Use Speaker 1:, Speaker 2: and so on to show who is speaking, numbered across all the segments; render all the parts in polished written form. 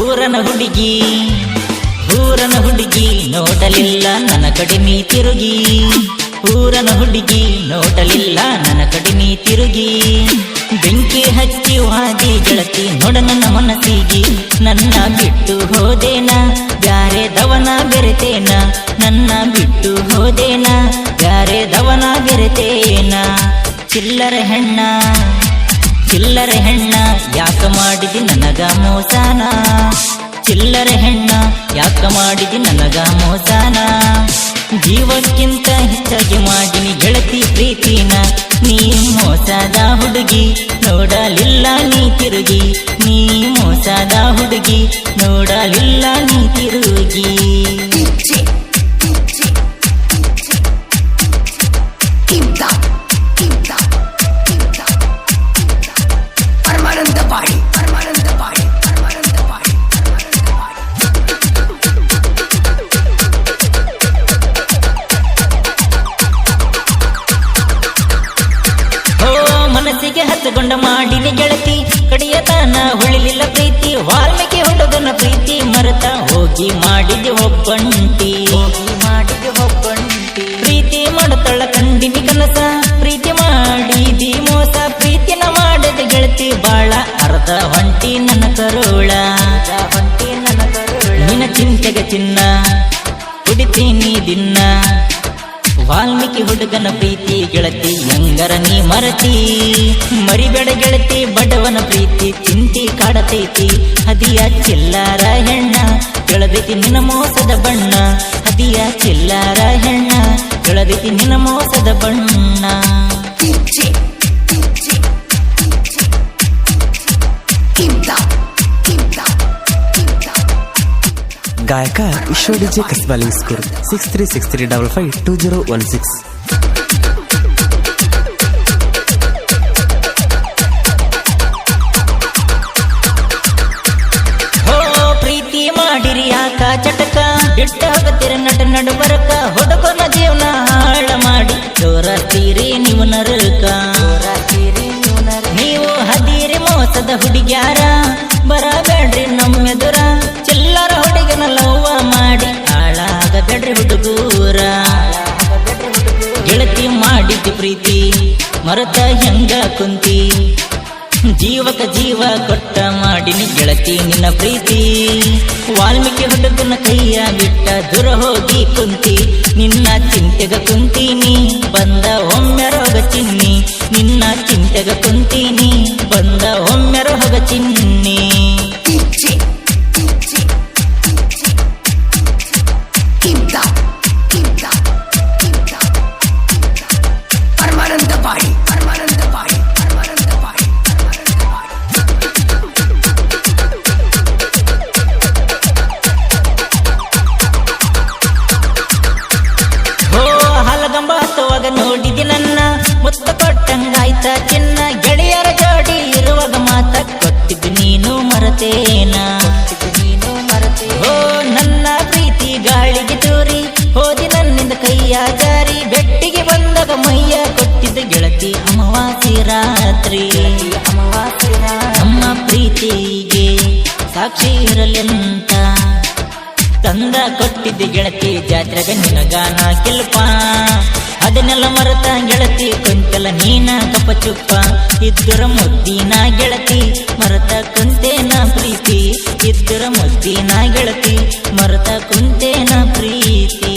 Speaker 1: ಊರನ ಹುಡುಗಿ ನೋಡಲಿಲ್ಲ ನನ್ನ ಕಡೆ ನೀ ತಿರುಗಿ. ಊರನ ಹುಡುಗಿ ನೋಡಲಿಲ್ಲ ನನ್ನ ಕಡೆ ನೀ ತಿರುಗಿ. ಬೆಂಕಿ ಹಚ್ಚಿ ವಾದಿ ಗೆಳತಿ ನೋಡ ನನ್ನ ಮನಸ್ಸಿಗೆ. ನನ್ನ ಬಿಟ್ಟು ಹೋದೇನ ಬ್ಯಾರೆ ದವನ ಬೆರೆತೇನ. ನನ್ನ ಬಿಟ್ಟು ಹೋದೇನ ಬ್ಯಾರೆ ದವನ ಬೆರೆತೇನ. ಚಿಲ್ಲರೆ ಹೆಣ್ಣ ಯಾಕ ಮಾಡಿದಿ ನನಗ ಮೋಸನ. ಚಿಲ್ಲರೆ ಹೆಣ್ಣ ಯಾಕ ಮಾಡಿದಿ ನನಗ ಮೋಸನ. ಜೀವಕ್ಕಿಂತ ಹೆಚ್ಚಾಗಿ ಮಾಡಿನಿ ಗೆಳತಿ ಪ್ರೀತಿನ. ನೀ ಮೋಸದ ಹುಡುಗಿ ನೋಡಲಿಲ್ಲ ನೀ ತಿರುಗಿ. ನೀ ಮೋಸದ ಹುಡುಗಿ ನೋಡಲಿಲ್ಲ ನೀ ತಿರುಗಿ. ಮನಸ್ಸಿಗೆ ಹತ್ತುಕೊಂಡ ಮಾಡಿನಿ ಗೆಳತಿ ಕಡಿಯತನ ಉಳಿಲಿಲ್ಲ ಪ್ರೀತಿ. ವಾಲ್ಮೀಕಿ ಹುಡುಗನ ಪ್ರೀತಿ ಮರೆತ ಹೋಗಿ ಮಾಡಿದೆ ಒಬ್ಬಂಟಿ. ಪ್ರೀತಿ ಮಾಡುತ್ತಳ ಕಂಡಿನಿ ಕನಸ. ಪ್ರೀತಿ ಮಾಡಿದಿ ಮೋಸ ಪ್ರೀತಿನ ಮಾಡದ ಗೆಳತಿ ಬಾಳ. ಅರ್ಧ ಹೊಂಟಿ ನನ್ನ ಕರುಳ ನಿನ್ನ ಚಿಂತೆಗೆ ಚಿನ್ನ ಕುಡಿತೀನಿ ದಿನ. ವಾಲ್ಮೀಕಿ ಹುಡುಗನ ಪ್ರೀತಿ ಗೆಳತಿ ಹೆಂಗರ ನೀ ಮರತಿ. ಮರಿಬೇಡ ಗೆಳತಿ ಬಡವನ ಪ್ರೀತಿ ಚಿಂತಿ ಕಾಡತೈತಿ. ಹದಿಯ ಚಿಲ್ಲಾರ ಹೆಣ್ಣ ಕೆಳದೈತಿ ನಿನ್ನ ಮೋಸದ ಬಣ್ಣ. ಹದಿಯ ಚಿಲ್ಲಾರ ಹೆಣ್ಣ ಕೆಳದೈತಿ ನಿನ್ನ ಮೋಸದ ಬಣ್ಣ.
Speaker 2: ಗಾಯಕ ವಿಶ್ವ ಡಿಜೆ ಕಸ್ಬಾಲಿ ಸ್ಕೋರ್ 6363552016.
Speaker 1: ಪ್ರೀತಿ ಮಾಡಿರಿ ಯಾಕ ಚಟಕ ಬಿಟ್ಟ ಹೋಗತ್ತಿರ ನಟ ನಡುಬರಕ. ಹುಡುಗನ ಜೀವನ ಹಾಳ ಮಾಡಿ ಜೋರಾಸ್ತೀರಿ ನೀವು ನರಕ. ನೀವು ಹದೀರಿ ಮೋಸದ ಹುಡುಗ್ಯಾರ ಬರಬೇಡ್ರಿ ನಮ್ಮೆದುರ. ಚಿಲ್ಲರ ಹುಡುಗನ ಲವ್ವ ಮಾಡಿ ಹಾಳಾಗಬೇಡ್ರಿ ಹುಡುಗೂರ. ಗೆಳತಿ ಮಾಡಿದ್ದು ಪ್ರೀತಿ ಮರತ ಹೆಂಗ ಕುಂತಿ. ಜೀವಕ ಜೀವ ಕೊಟ್ಟ ಮಾಡಿನಿ ಗೆಳತಿ ನಿನ್ನ ಪ್ರೀತಿ. ವಾಲ್ಮೀಕಿ ಹುಡುಗನ ಕೈಯ ಬಿಟ್ಟ ದೂರ ಹೋಗಿ ಕುಂತಿ. ನಿನ್ನ ಚಿಂತೆಗ ಕುಂತೀನಿ ಬಂದ ಒಮ್ಮೆ ರೋಗ ಚಿನ್ನಿ. ನಿನ್ನ ಚಿಂತೆಗ ಕುಂತೀನಿ ಬಂದ ಒಮ್ಮೆ ರೋಗ ಚಿನ್ನಿ. ನೋಡಿದಿ ನನ್ನ ಮುತ್ತ ಕೊಟ್ಟಂಗಾಯ್ತ ಚಿನ್ನ. ಗೆಳೆಯರ ಜೋಡಿ ಇರುವಾಗ ಮಾತ ಕೊಟ್ಟಿದ್ದು ನೀನು ಮರತೇನ. ನನ್ನ ಪ್ರೀತಿ ಗಾಳಿಗೆ ತೂರಿ ಹೋದಿ ನನ್ನಿಂದ ಕೈಯ ಜಾರಿ. ಬೆಟ್ಟಿಗೆ ಬಂದಾಗ ಮೈಯ ಕೊಟ್ಟಿದ್ದು ಗೆಳತಿ ಅಮಾವಾಸ್ಯೆ ರಾತ್ರಿ. ನಮ್ಮ ಪ್ರೀತಿಗೆ ಸಾಕ್ಷಿ ಇರಲೆಂತ ತಂದ ಕೊಟ್ಟಿದ್ದೆ ಗೆಳತಿ ಜಾತ್ರೆಗ ನಿನಗಾನ ಕೆಲ್ಪ. ಅದನ್ನೆಲ್ಲ ಮರೆತ ಗೆಳತಿ ಕುಂತಲ ನೀನ ಕಪ್ಪ ಚುಪ್ಪ. ಇದ್ದರ ಮುದ್ದಿನ ಗೆಳತಿ ಮರೆತ ಕುಂತೇನ ಪ್ರೀತಿ. ಇದ್ದರ ಮುದ್ದಿನ ಗೆಳತಿ ಮರೆತ ಕುಂತೇನ ಪ್ರೀತಿ.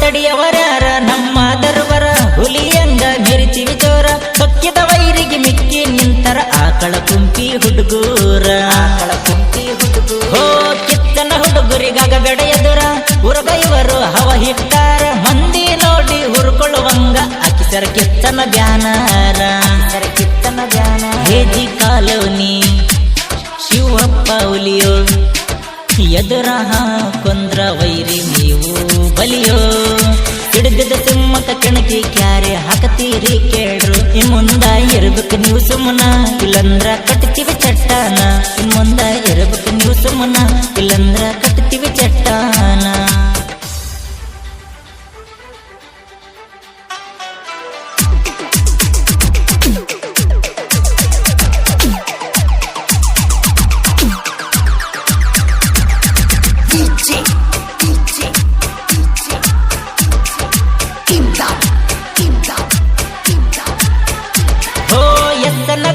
Speaker 1: ತಡಿಯವರ್ಯಾರ ನಮ್ಮ ದರ್ಬರ ಹುಲಿಯಂಗ ಮೆರಿತೀವಿ ಜೋರ. ಸೊಕ್ಕಿದ ವೈರಿಗೆ ಮಿಕ್ಕಿ ನಿಂತರ ಆಕಳ ಕುಂಪಿ ಹುಡುಗೂರ. ಕಿತ್ತನ ಹುಡುಗರಿಗಾಗ ಬೆಡ ಎದುರ. ಉರಗ ಇವರು ಹವ ಹಿಟ್ಟಾರ ಮಂದಿ ನೋಡಿ ಸರಕಿತ್ತನ ಬ್ಯಾನರ ಹೇಜಿ ಕಾಲೋನಿ ಶಿವಪ್ಪ ಹುಲಿಯೋ ಎದುರ ಕೊಂದ್ರ ವೈರಿ ನೀವು ಬಲಿಯೋ ಹಿಡಿದ ಸಿಮ್ಮಕ್ಕ ಕೆಣಕಿ ಕ್ಯಾರೆ ಹಾಕತೀರಿ ಕೇಳ್ರು ಇನ್ ಮುಂದ ಇರ್ಬೇಕು ನೀವು ಸುಮ್ಮನ ಇಲ್ಲಂದ್ರ ಕಟ್ತೀವಿ ಚಟ್ಟಾನ ಇನ್ ಮುಂದ ಇರ್ಬೇಕು ನೀವು ಸುಮ್ಮನ ಇಲ್ಲಂದ್ರ ಕಟ್ತೀವಿ ಚಟ್ಟಾನ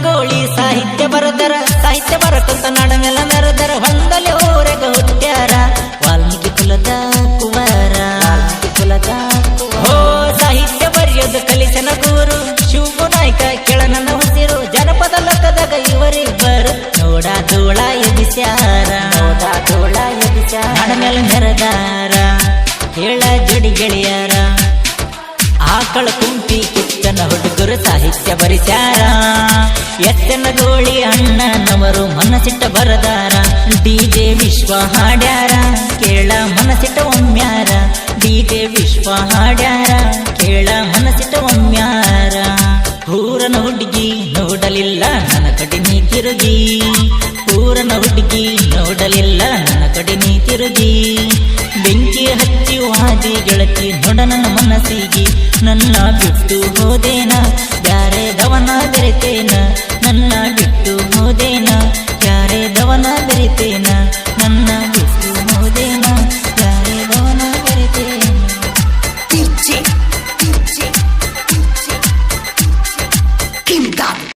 Speaker 1: ಗೋಳಿ ಸಾಹಿತ್ಯ ಬರಕಂತ ನಾಡನೆಲ್ಲ ಮೆರದರ ಹೊಂದಲೆ ಊರೆಗ ಹುಟ್ಟ್ಯಾರ ವಾಲ್ಮೀಕಿ ಕುಲದ ಕುವರ ಹೋ ಸಾಹಿತ್ಯ ಬರೆಯೋದು ಕಲಿಸನ ಗುರು ಶಿವ ನಾಯ್ಕ ಕೆಳನನ್ನ ಉಸಿರು ಜನಪದ ಲೋಕದಾಗ ಇವರಿಬ್ಬರು ನೋಡ ಧೂಳ ಎಬಿಸ್ಯಾರ ನಾಡನೆಲ್ಲ ಮೆರದಾರ ಹೇಳ ಜಡಿ ಗೆಳೆಯರ ಆಕಳ ಕುಂಪಿ ಕಿತ್ತನ ಹುಡುಗರು ಸಾಹಿತ್ಯ ಬರಿಸ್ಯಾರ ಎತ್ತನ ಗೋಳಿ ಅಣ್ಣನವರು ಮನಸಿಟ್ಟ ಬರದಾರ ಡಿಜೆ ವಿಶ್ವ ಹಾಡ್ಯಾರ ಕೇಳ ಮನಸಿಟ್ಟ ಒಮ್ಮ್ಯಾರ ಡಿಜೆ ವಿಶ್ವ ಹಾಡ್ಯಾರ ಕೇಳ ಮನಸಿಟ್ಟ ಒಮ್ಮ್ಯಾರ ಊರನ ಹುಡುಗಿ ನೋಡಲಿಲ್ಲ ನನ್ನ ಕಡೆ ನೀ ತಿರುಗಿ ಊರನ ಹುಡುಗಿ ನೋಡಲಿಲ್ಲ ನನ್ನ ಕಡೆ ನೀ ತಿರುಗಿ ಬೆಂಕಿ ಹಚ್ಚಿ ವಾದಿ ಗೆಳತಿ ನೋಡ ನನ್ನ ಮನಸ್ಸಿಗೆ ನನ್ನ ಬಿಟ್ಟು ಹೋದೇನ ಬ್ಯಾರೆ ದವನ ಬೆರೆತೇನ ನನ್ನ ಬಿಟ್ಟು ಹೋದೇನ ಬ್ಯಾರೆ ದವನ ಬೆರೆತೇನ ನನ್ನ